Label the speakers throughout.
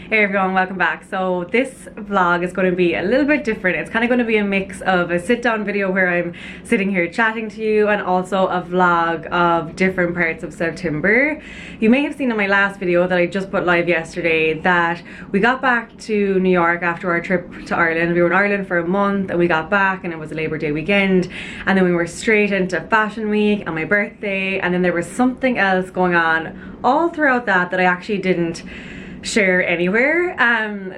Speaker 1: Hey everyone, welcome back. So this vlog is going to be a little bit different. It's kind of going to be a mix of a sit down video where I'm sitting here chatting to you and also a vlog of different parts of September. You may have seen in my last video that I just put live yesterday that we got back to New York after our trip to Ireland. We were in Ireland for a month and we got back and it was a Labor Day weekend, and then we were straight into Fashion Week and my birthday, and then there was something else going on all throughout that I actually didn't share anywhere.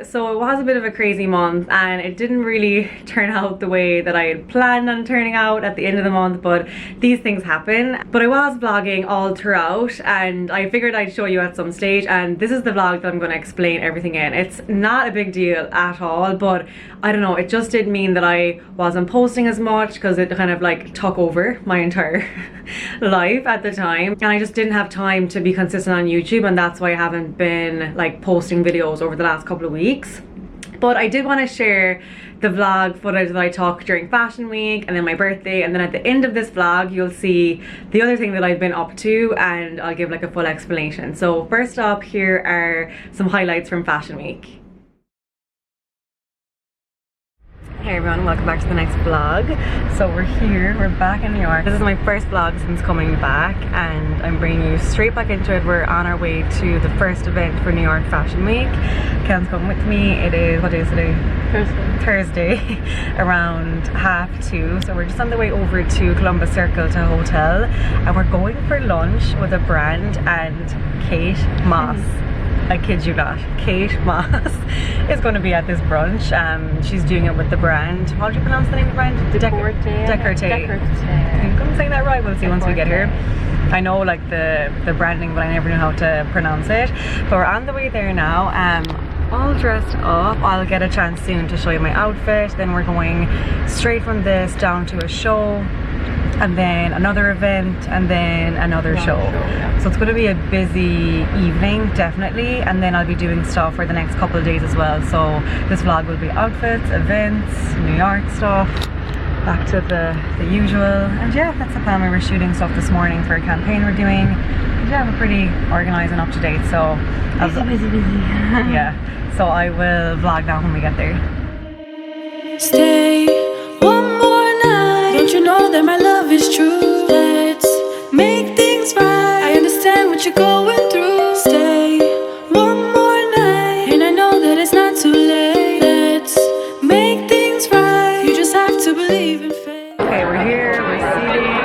Speaker 1: So it was a bit of a crazy month and it didn't really turn out the way that I had planned on turning out at the end of the month, but these things happen. But I was vlogging all throughout and I figured I'd show you at some stage, and this is the vlog that I'm going to explain everything in. It's not a big deal at all, but I don't know, it just did mean that I wasn't posting as much because it kind of like took over my entire life at the time, and I just didn't have time to be consistent on YouTube, and that's why I haven't been like posting videos over the last couple of weeks. But I did want to share the vlog footage that I took during Fashion Week and then my birthday, and then at the end of this vlog you'll see the other thing that I've been up to and I'll give like a full explanation. So first up, here are some highlights from Fashion Week. Hey everyone, welcome back to the next vlog. So we're back in New York. This is my first vlog since coming back and I'm bringing you straight back into it. We're on our way to the first event for New York Fashion Week. Ken's coming with me. It is, what day is today? Thursday around 2:30. So we're just on the way over to Columbus Circle to a hotel, and we're going for lunch with a brand, and Kate Moss, I kid you not, Kate Moss is going to be at this brunch. She's doing it with the brand. How do you pronounce the name of the brand? Decorte. I'm saying that right. We'll see once we get here. I know like the branding, but I never know how to pronounce it. But we're on the way there now. All dressed up. I'll get a chance soon to show you my outfit. Then we're going straight from this down to a show, and then another event, and then another show. So it's going to be a busy evening, definitely, and then I'll be doing stuff for the next couple of days as well. So this vlog will be outfits, events, New York stuff, back to the usual. And yeah, that's the plan. We were shooting stuff this morning for a campaign we're doing. Yeah, we're pretty organised and up to date, so busy. Yeah, so I will vlog now when we get there.
Speaker 2: Stay one more night. Don't you know that my love is true? Let's make things right. I understand what you're going through. Stay one more night, and I know that it's not too late. Let's make things right. You just have to believe in fate.
Speaker 1: Okay, we're here, we're seating.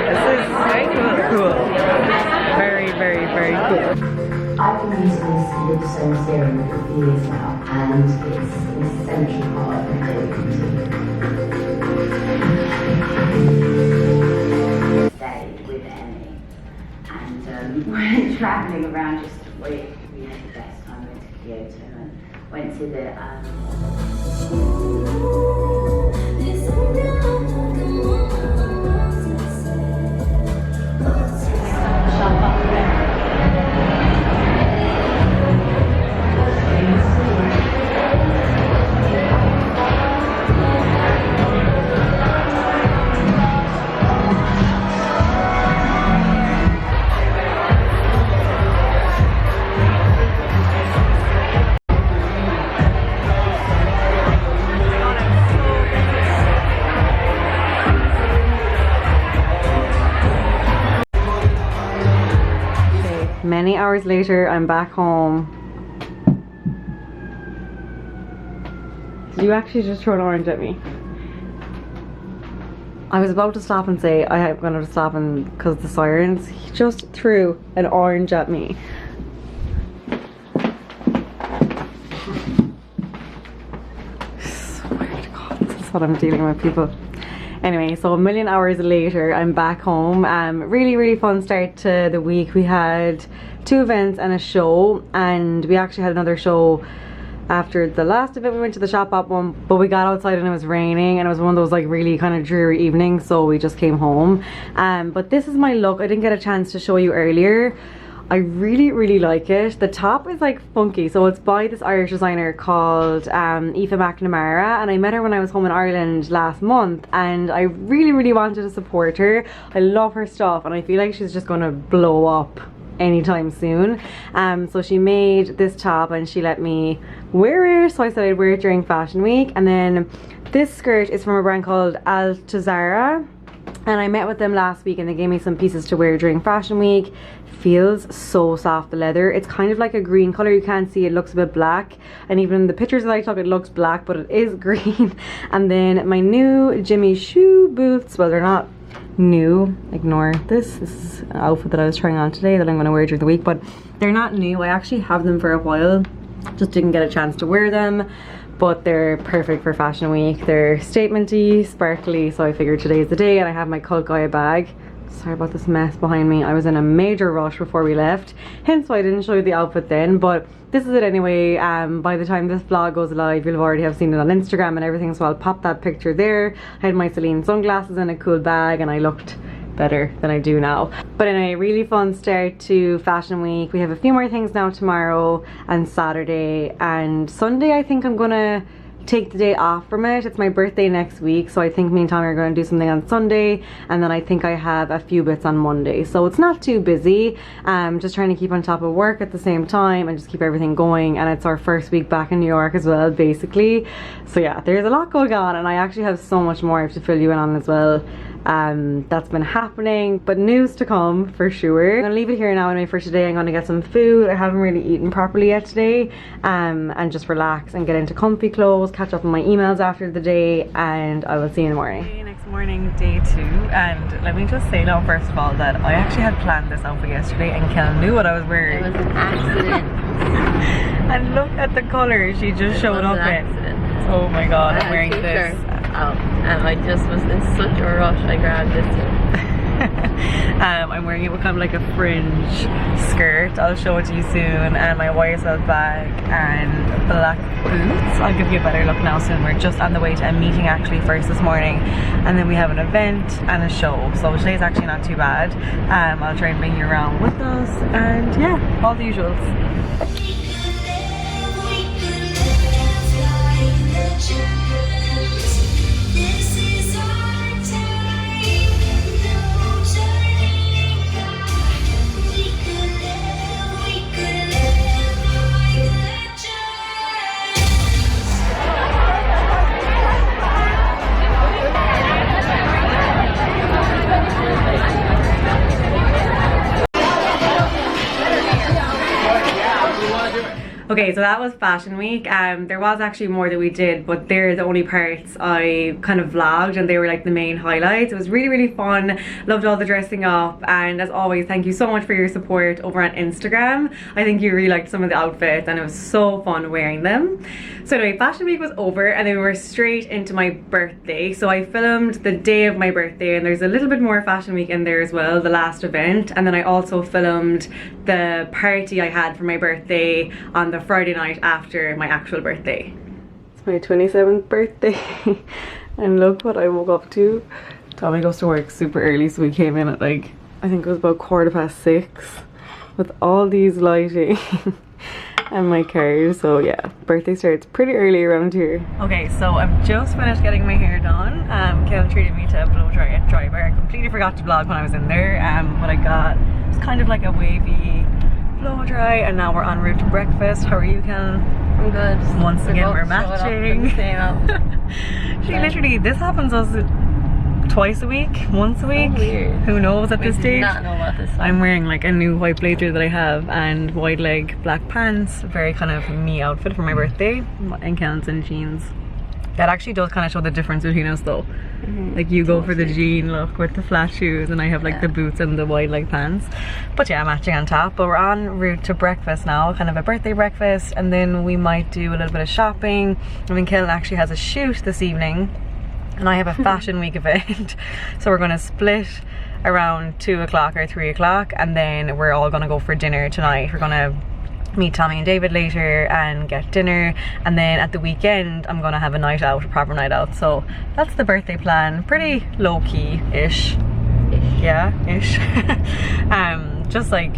Speaker 1: This is very cool. Very cool.
Speaker 3: I've been using this lip serum for a few years now, and it's an essential part of my daily routine. Stayed with Emmy, and we're travelling around just we had the best time. We went to Kyoto and went to the
Speaker 1: Many hours later, I'm back home. Did you actually just throw an orange at me? I was about to stop and say I'm going to stop and because the sirens. He just threw an orange at me. Swear to God, this is what I'm dealing with, people. Anyway, so a million hours later, I'm back home. Really fun start to the week. We had 2 events and a show, and we actually had another show after the last event. We went to the shop up one, but we got outside and it was raining, and it was one of those like really kind of dreary evenings, so we just came home. But this is my look. I didn't get a chance to show you earlier. I really like it. The top is like funky, so it's by this Irish designer called Aoife McNamara, and I met her when I was home in Ireland last month, and I really wanted to support her. I love her stuff and I feel like she's just gonna blow up anytime soon. So she made this top and she let me wear it, so I said I'd wear it during fashion week. And then this skirt is from a brand called Altuzara, and I met with them last week and they gave me some pieces to wear during fashion week. Feels so soft, the leather. It's kind of like a green color. You can't see, it looks a bit black, and even in the pictures that I took it looks black, but it is green. And then my new Jimmy Choo boots, well, they're not new, ignore this. This is an outfit that I was trying on today that I'm going to wear during the week, but they're not new. I actually have them for a while, just didn't get a chance to wear them, but they're perfect for fashion week. They're statementy, sparkly, so I figured today's the day. And I have my Cult Gaia bag. Sorry about this mess behind me. I was in a major rush before we left, hence why I didn't show you the outfit then, but this is it anyway. By the time this vlog goes live, you'll already have seen it on Instagram and everything, so I'll pop that picture there. I had my Celine sunglasses in a cool bag and I looked better than I do now. But anyway, really fun start to fashion week. We have a few more things now tomorrow and Saturday, and Sunday I think I'm gonna take the day off from it. It's my birthday next week, so I think me and Tommy are going to do something on Sunday, and then I think I have a few bits on Monday, so it's not too busy. Just trying to keep on top of work at the same time and just keep everything going, and it's our first week back in New York as well, basically. So yeah, there's a lot going on, and I actually have so much more I have to fill you in on as well. That's been happening, but news to come for sure. I'm gonna leave it here now anyway for today. I'm gonna get some food. I haven't really eaten properly yet today, and just relax and get into comfy clothes, catch up on my emails after the day, and I will see you in the morning. Okay, next morning, day 2, and let me just say now first of all that I actually had planned this outfit yesterday and Kel knew what I was wearing.
Speaker 4: It was an accident.
Speaker 1: And look at the colour she just showed up in. Oh my god, I'm wearing this.
Speaker 4: Oh, and I just was in such a rush, I grabbed this one.
Speaker 1: I'm wearing it with kind of like a fringe skirt. I'll show it to you soon, and my YSL bag and black boots. I'll give you a better look now soon. We're just on the way to a meeting actually first this morning, and then we have an event and a show, so today's actually not too bad. I'll try and bring you around with us, and yeah, all the usuals. Okay, so that was fashion week. There was actually more that we did, but they're the only parts I kind of vlogged, and they were like the main highlights. It was really, really fun. Loved all the dressing up, and as always, thank you so much for your support over on Instagram. I think you really liked some of the outfits, and it was so fun wearing them. So anyway, fashion week was over, and then we were straight into my birthday. So I filmed the day of my birthday, and there's a little bit more fashion week in there as well, the last event. And then I also filmed the party I had for my birthday on the Friday night after my actual birthday. It's my 27th birthday and look what I woke up to. Tommy goes to work super early, so we came in at like, I think it was about 6:15 with all these lighting and my car. So yeah, birthday starts pretty early around here. Okay, so I've just finished getting my hair done. Kel treated me to a blow dry at Dry Bar. I completely forgot to vlog when I was in there. What I got was kind of like a wavy blow dry, and now we're en route to breakfast. How are you, Kel?
Speaker 4: I'm good.
Speaker 1: Once again, we're matching. She literally, this happens us twice a week, once a week.
Speaker 4: Weird.
Speaker 1: Who knows at this stage?
Speaker 4: I did not know about this one.
Speaker 1: I'm wearing like a new white blazer that I have and white leg black pants. Very kind of me outfit for my birthday, and Kel's in jeans. That actually does kind of show the difference between us though. Like you go for the jean look with the flat shoes, and I have like the boots and the wide leg pants. But yeah, matching on top. But we're en route to breakfast now, kind of a birthday breakfast, and then we might do a little bit of shopping. I mean, Kellen actually has a shoot this evening, and I have a fashion week event. So we're gonna split around 2 o'clock or 3 o'clock, and then we're all gonna go for dinner tonight. We're gonna meet Tommy and David later and get dinner, and then at the weekend I'm gonna have a night out, a proper night out. So that's the birthday plan. Pretty low-key-ish. Yeah, ish. Just like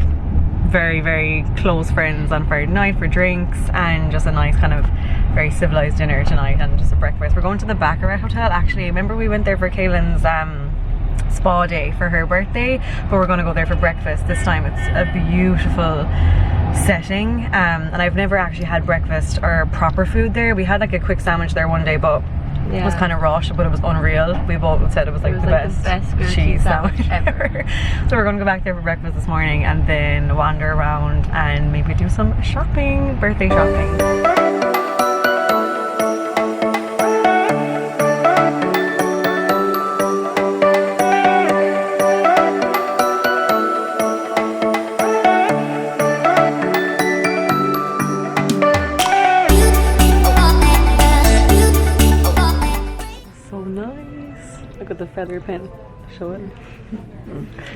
Speaker 1: very, very close friends on Friday night for drinks, and just a nice kind of very civilized dinner tonight, and just a breakfast. We're going to the Baccarat Hotel actually. Remember we went there for Kaylin's spa day for her birthday, but we're going to go there for breakfast this time. It's a beautiful setting, and I've never actually had breakfast or proper food there. We had like a quick sandwich there one day, but it was kind of rushed, but it was unreal. We both said it was like the best
Speaker 4: grilled
Speaker 1: cheese sandwich
Speaker 4: ever.
Speaker 1: So we're going to go back there for breakfast this morning and then wander around and maybe do some shopping, birthday shopping. The feather pen, show it.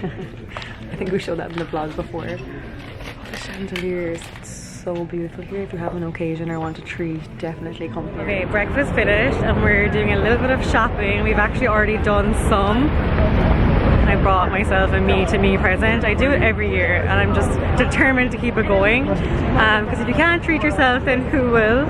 Speaker 1: I think we showed that in the vlog before. Oh, the chandeliers, it's so beautiful here. If you have an occasion or want a treat, definitely come here. Okay, breakfast finished and we're doing a little bit of shopping. We've actually already done some. I brought myself a me to me present. I do it every year and I'm just determined to keep it going, because if you can't treat yourself, then who will?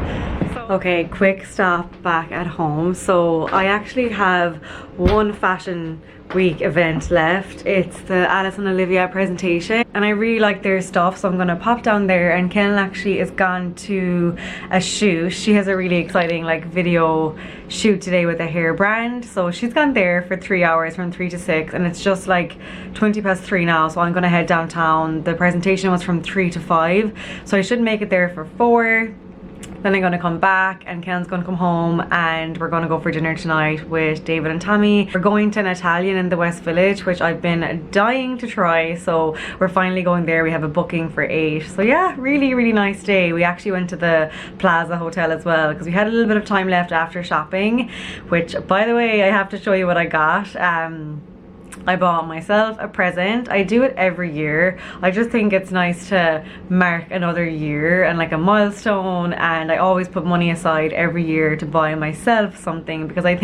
Speaker 1: Okay, quick stop back at home. So I actually have one fashion week event left. It's the Alice and Olivia presentation and I really like their stuff, so I'm gonna pop down there. And Ken actually is gone to a shoot. She has a really exciting like video shoot today with a hair brand, so she's gone there for 3 hours from 3 to 6, and it's just like 3:20 now, so I'm gonna head downtown. The presentation was from 3 to 5, so I should make it there for 4. Then I'm gonna come back and Ken's gonna come home and we're gonna go for dinner tonight with David and Tammy. We're going to an Italian in the West Village, which I've been dying to try, so we're finally going there. We have a booking for 8. So yeah, really nice day. We actually went to the Plaza Hotel as well because we had a little bit of time left after shopping, which by the way, I have to show you what I got. I bought myself a present. I do it every year. I just think it's nice to mark another year and like a milestone, and I always put money aside every year to buy myself something because I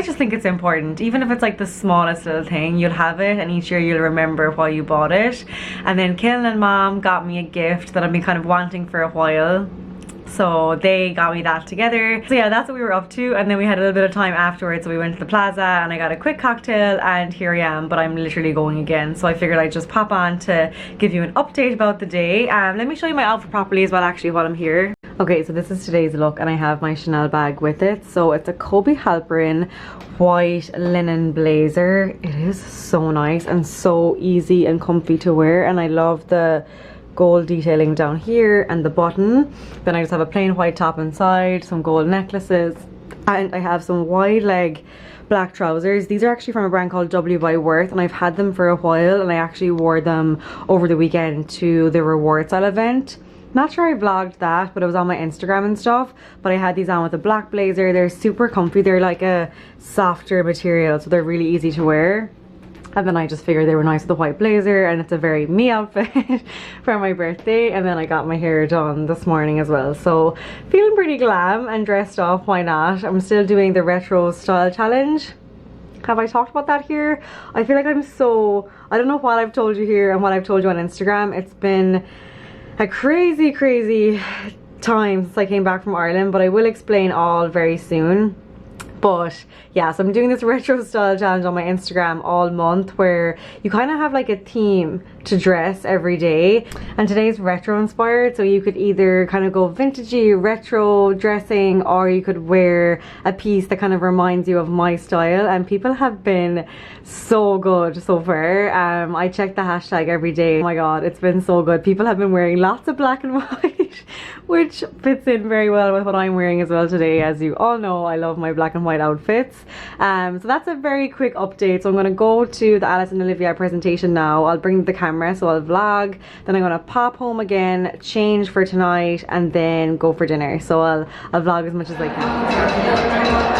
Speaker 1: just think it's important. Even if it's like the smallest little thing, you'll have it and each year you'll remember why you bought it. And then Killen and Mom got me a gift that I've been kind of wanting for a while, so they got me that together. So yeah, that's what we were up to, and then we had a little bit of time afterwards, so we went to the Plaza and I got a quick cocktail, and here I am, but I'm literally going again, so I figured I'd just pop on to give you an update about the day. Let me show you my outfit properly as well actually while I'm here. Okay, so this is today's look and I have my Chanel bag with it. So it's a Kobe Halperin white linen blazer. It is so nice and so easy and comfy to wear, and I love the gold detailing down here and the button. Then I just have a plain white top inside, some gold necklaces, and I have some wide leg black trousers. These are actually from a brand called W by Worth, and I've had them for a while, and I actually wore them over the weekend to the reward style event. Not sure I vlogged that, but it was on my Instagram and stuff. But I had these on with a black blazer. They're super comfy. They're like a softer material, so they're really easy to wear. And then I just figured they were nice with the white blazer, and it's a very me outfit for my birthday. And then I got my hair done this morning as well, so feeling pretty glam and dressed up. Why not? I'm still doing the retro style challenge. Have I talked about that here? I feel like I don't know what I've told you here and what I've told you on Instagram. It's been a crazy time since I came back from Ireland, but I will explain all very soon. But yeah, so I'm doing this retro style challenge on my Instagram all month, where you kind of have like a theme to dress every day, and today's retro inspired, so you could either kind of go vintagey retro dressing, or you could wear a piece that kind of reminds you of my style, and people have been so good so far. I check the hashtag every day. Oh my god, it's been so good. People have been wearing lots of black and white, which fits in very well with what I'm wearing as well today. As you all know, I love my black and white outfits. So that's a very quick update. So I'm going to go to the Alice and Olivia presentation now. I'll bring the camera, so I'll vlog, then I'm going to pop home again, change for tonight, and then go for dinner. So I'll vlog as much as I can.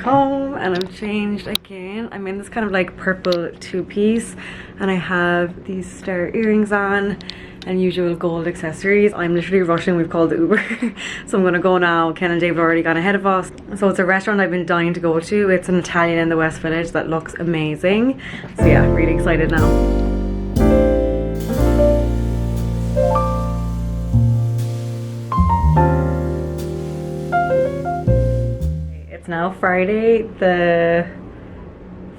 Speaker 1: Home, and I'm changed again. fine. I'm in this kind of like purple two-piece and I have these star earrings on and usual gold accessories. I'm literally rushing, we've called the Uber. So I'm gonna go now. Ken and Dave have already gone ahead of us. So it's a restaurant I've been dying to go to. It's an Italian in the West Village that looks amazing. So yeah, really excited now. It's now Friday the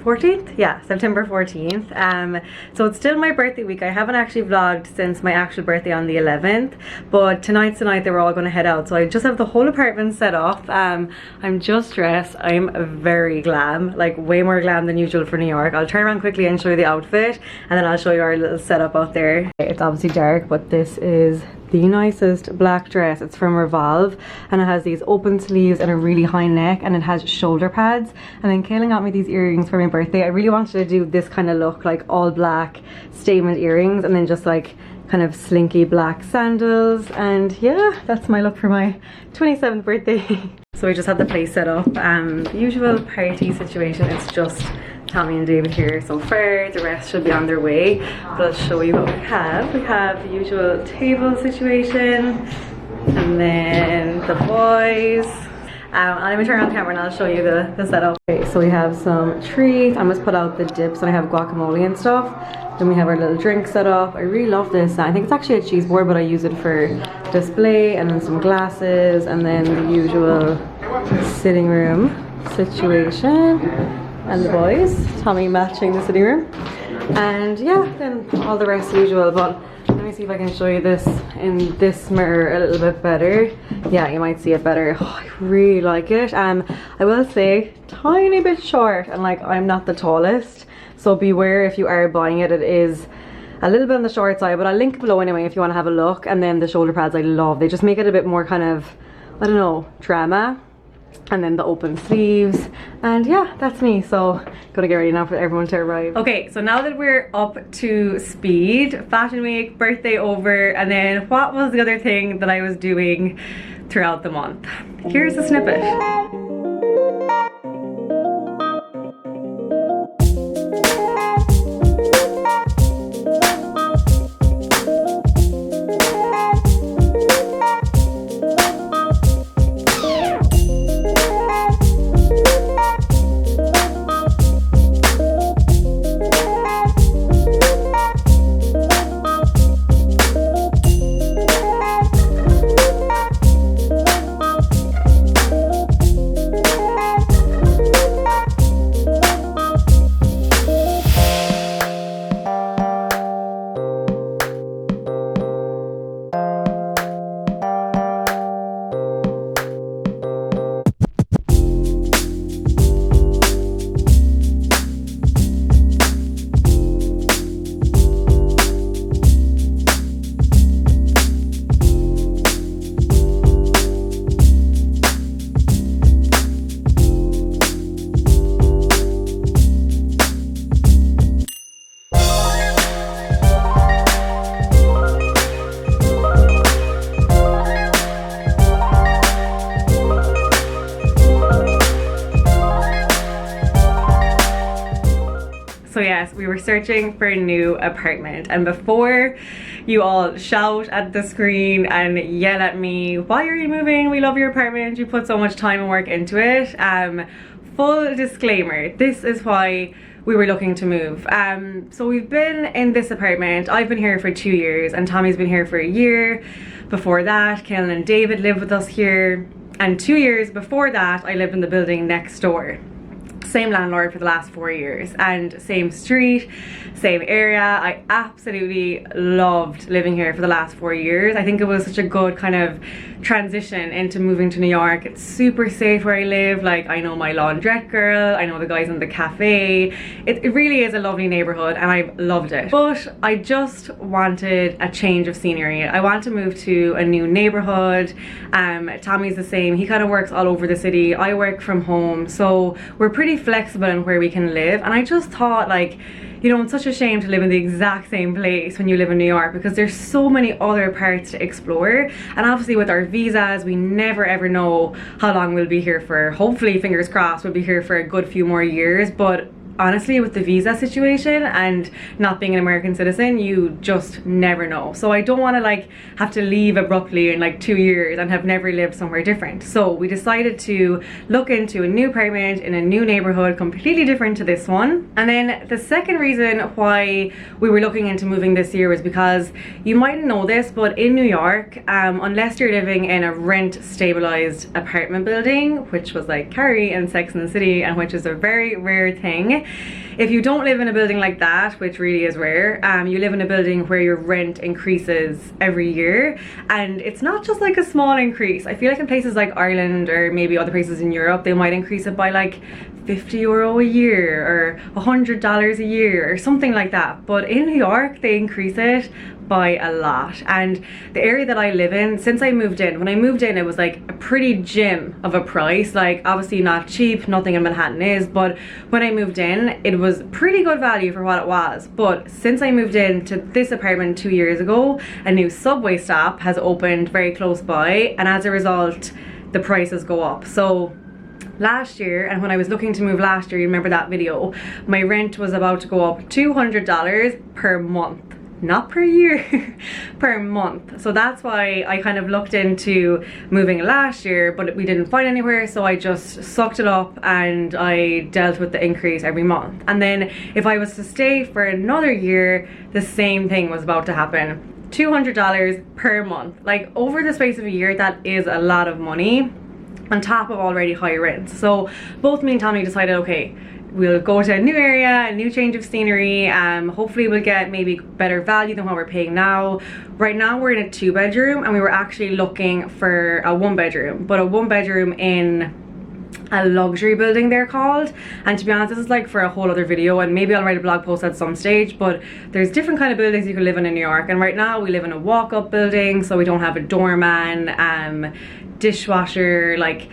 Speaker 1: 14th? Yeah, September 14th. So it's still my birthday week. I haven't actually vlogged since my actual birthday on the 11th, but tonight's the night they were all going to head out. So I just have the whole apartment set up. I'm just dressed. I'm very glam, like way more glam than usual for New York. I'll turn around quickly and show you the outfit and then I'll show you our little setup out there. It's obviously dark, but this is the nicest black dress. It's from Revolve and it has these open sleeves and a really high neck and it has shoulder pads. And then Kaylin got me these earrings for my birthday. I really wanted to do this kind of look, like all black statement earrings and then just like kind of slinky black sandals. And yeah, that's my look for my 27th birthday. So we just have the place set up. The usual party situation. It's just Tommy and David here so far. The rest should be on their way, but I'll show you what we have. We have the usual table situation and then the boys. Let me turn on the camera and I'll show you the setup. Okay, so we have some treats. I must put out the dips and I have guacamole and stuff. Then we have our little drink set up. I really love this. I think it's actually a cheese board, but I use it for display. And then some glasses and then the usual sitting room situation. And the boys, Tommy matching the sitting room. And yeah, then all the rest usual. But let me see if I can show you this in this mirror a little bit better. Yeah, you might see it better. Oh, I really like it. I will say, tiny bit short and like I'm not the tallest. So beware if you are buying it, it is a little bit on the short side, but I'll link below anyway if you want to have a look. And then the shoulder pads I love. They just make it a bit more kind of, I don't know, drama. And then the open sleeves, and yeah, that's me. So gotta get ready now for everyone to arrive. Okay, so now that we're up to speed, fashion week, birthday over, and then what was the other thing that I was doing throughout the month? Here's a snippet. So yes, we were searching for a new apartment, and before you all shout at the screen and yell at me, why are you moving? We love your apartment, you put so much time and work into it. Full disclaimer, this is why we were looking to move. So we've been in this apartment. I've been here for 2 years and Tommy's been here for a year. Before that, Kaylin and David lived with us here. And 2 years before that, I lived in the building next door. Same landlord for the last 4 years and same street, same area. I absolutely loved living here for the last 4 years. I think it was such a good kind of transition into moving to New York. It's super safe where I live. Like, I know my laundrette girl, I know the guys in the cafe. It really is a lovely neighborhood and I've loved it. But I just wanted a change of scenery. I want to move to a new neighborhood. Tommy's the same. He kind of works all over the city. I work from home. So we're pretty flexible in where we can live. And I just thought, like, you know, it's such a shame to live in the exact same place when you live in New York because there's so many other parts to explore. And obviously with our visas, we never ever know how long we'll be here for. Hopefully, fingers crossed, we'll be here for a good few more years. But honestly, with the visa situation and not being an American citizen, you just never know. So I don't want to like have to leave abruptly in like 2 years and have never lived somewhere different. So we decided to look into a new apartment in a new neighborhood, completely different to this one. And then the second reason why we were looking into moving this year was because you mightn't know this, but in New York, unless you're living in a rent stabilized apartment building, which was like Carrie and Sex and the City, and which is a very rare thing, if you don't live in a building like that, which really is rare, you live in a building where your rent increases every year, and it's not just like a small increase. I feel like in places like Ireland or maybe other places in Europe, they might increase it by like €50 a year or $100 a year or something like that. But in New York, they increase it by a lot. And the area that I live in, since I moved in, when I moved in, it was like a pretty gem of a price. Like obviously not cheap, nothing in Manhattan is, but when I moved in, it was pretty good value for what it was. But since I moved into this apartment 2 years ago, a new subway stop has opened very close by, and as a result, the prices go up. So last year, and when I was looking to move last year, you remember that video, my rent was about to go up $200 per month. Not per year, per month. So that's why I kind of looked into moving last year, but we didn't find anywhere, so I just sucked it up and I dealt with the increase every month. And then if I was to stay for another year, the same thing was about to happen. $200 per month. Like over the space of a year, that is a lot of money on top of already high rents. So both me and Tommy decided, okay, we'll go to a new area, a new change of scenery. Hopefully we'll get maybe better value than what we're paying now. Right now we're in a 2-bedroom, and we were actually looking for a 1-bedroom, but a 1-bedroom in a luxury building, they're called. And to be honest, this is like for a whole other video, and maybe I'll write a blog post at some stage, but there's different kind of buildings you can live in New York. And right now we live in a walk-up building, so we don't have a doorman, dishwasher, like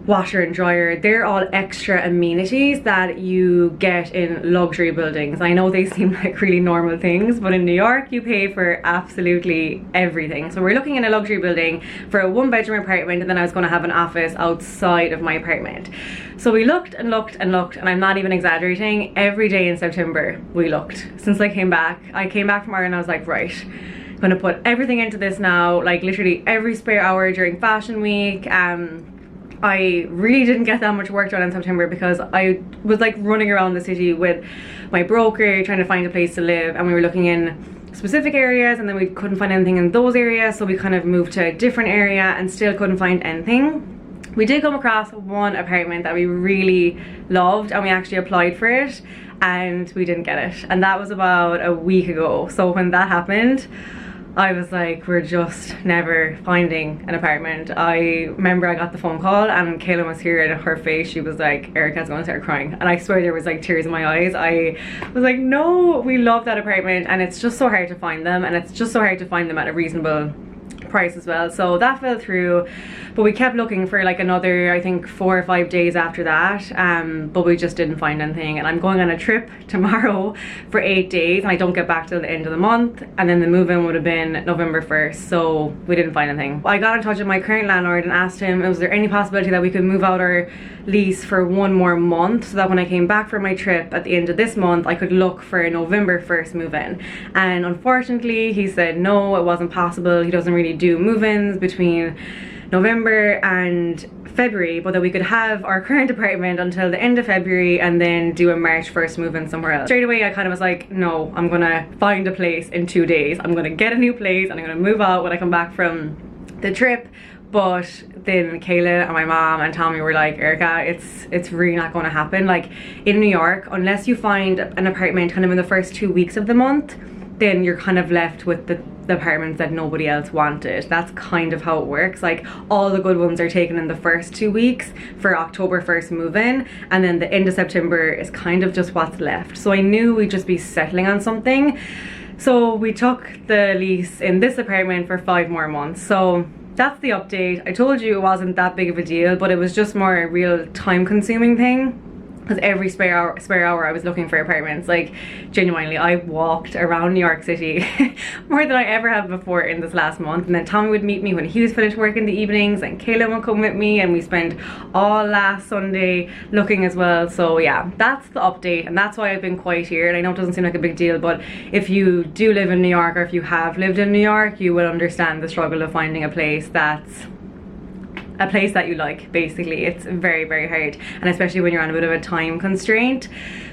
Speaker 1: washer and dryer. They're all extra amenities that you get in luxury buildings. I know they seem like really normal things, but in New York you pay for absolutely everything. So we're looking in a luxury building for a 1-bedroom apartment, and then I was going to have an office outside of my apartment. So we looked and looked and looked, and I'm not even exaggerating, every day in September we looked. Since I came back from Ireland, I was like, right, I'm gonna put everything into this now, like literally every spare hour during fashion week. I really didn't get that much work done in September because I was like running around the city with my broker trying to find a place to live, and we were looking in specific areas and then we couldn't find anything in those areas, so we kind of moved to a different area and still couldn't find anything. We did come across one apartment that we really loved, and we actually applied for it and we didn't get it, and that was about a week ago. So when that happened, I was like, we're just never finding an apartment. I remember I got the phone call and Kaylin was here, and her face, she was like, Erika's gonna start crying. And I swear there was like tears in my eyes. I was like, no, we love that apartment, and it's just so hard to find them, and it's just so hard to find them at a reasonable price as well. So that fell through, but we kept looking for like another, I think 4 or 5 days after that, but we just didn't find anything. And I'm going on a trip tomorrow for 8 days, and I don't get back till the end of the month, and then the move-in would have been November 1st, so we didn't find anything. I got in touch with my current landlord and asked him, was there any possibility that we could move out our lease for 1 more month, so that when I came back from my trip at the end of this month, I could look for a November 1st move-in. And unfortunately he said no, it wasn't possible. He doesn't really do move-ins between November and February, but that we could have our current apartment until the end of February and then do a March 1st move-in somewhere else. Straight away I kind of was like, no, I'm gonna find a place in 2 days. I'm gonna get a new place and I'm gonna move out when I come back from the trip. But then Kayla and my mom and Tommy were like, Erika, it's really not going to happen. Like in New York, unless you find an apartment kind of in the first 2 weeks of the month, then you're kind of left with the apartments that nobody else wanted. That's kind of how it works. Like all the good ones are taken in the first 2 weeks for October 1st move-in, and then the end of September is kind of just what's left. So I knew we'd just be settling on something. So we took the lease in this apartment for 5 more months. So that's the update. I told you it wasn't that big of a deal, but it was just more a real time-consuming thing. because every spare hour I was looking for apartments. Like, genuinely, I walked around New York City more than I ever have before in this last month. And then Tommy would meet me when he was finished work in the evenings, and Kayla would come with me, and we spent all last Sunday looking as well. So yeah, that's the update, and that's why I've been quiet here. And I know it doesn't seem like a big deal, but if you do live in New York, or if you have lived in New York, you will understand the struggle of finding a place that you like. Basically, it's very, very hard, and especially when you're on a bit of a time constraint.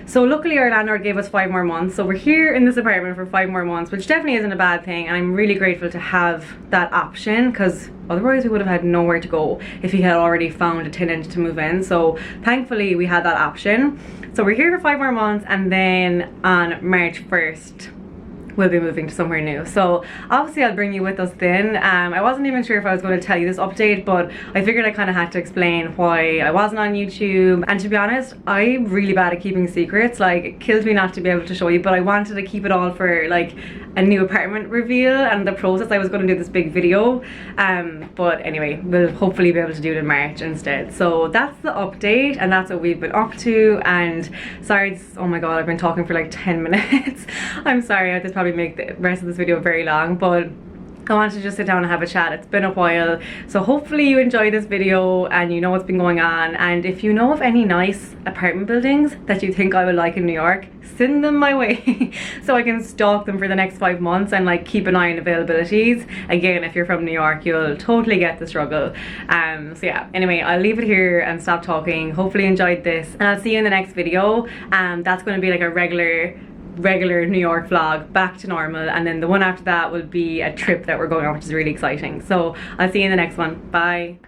Speaker 1: So luckily our landlord gave us 5 more months, so we're here in this apartment for 5 more months, which definitely isn't a bad thing, and I'm really grateful to have that option, because otherwise we would have had nowhere to go if he had already found a tenant to move in. So thankfully we had that option. So we're here for 5 more months, and then on March 1st we'll be moving to somewhere new. So obviously I'll bring you with us then. I wasn't even sure if I was going to tell you this update, but I figured I kind of had to explain why I wasn't on YouTube. And to be honest, I'm really bad at keeping secrets. Like, it kills me not to be able to show you, but I wanted to keep it all for like a new apartment reveal and the process. I was going to do this big video, but anyway, we'll hopefully be able to do it in March instead. So that's the update, and that's what we've been up to. And sorry, oh my god, I've been talking for like 10 minutes. I'm sorry, this probably make the rest of this video very long, but I wanted to just sit down and have a chat. It's been a while, so hopefully you enjoy this video and you know what's been going on. And if you know of any nice apartment buildings that you think I would like in New York, send them my way so I can stalk them for the next 5 months and like keep an eye on availabilities. Again, if you're from New York, you'll totally get the struggle. So yeah, anyway, I'll leave it here and stop talking. Hopefully you enjoyed this, and I'll see you in the next video. That's going to be like a regular New York vlog, back to normal, and then the one after that will be a trip that we're going on, which is really exciting. So I'll see you in the next one. Bye.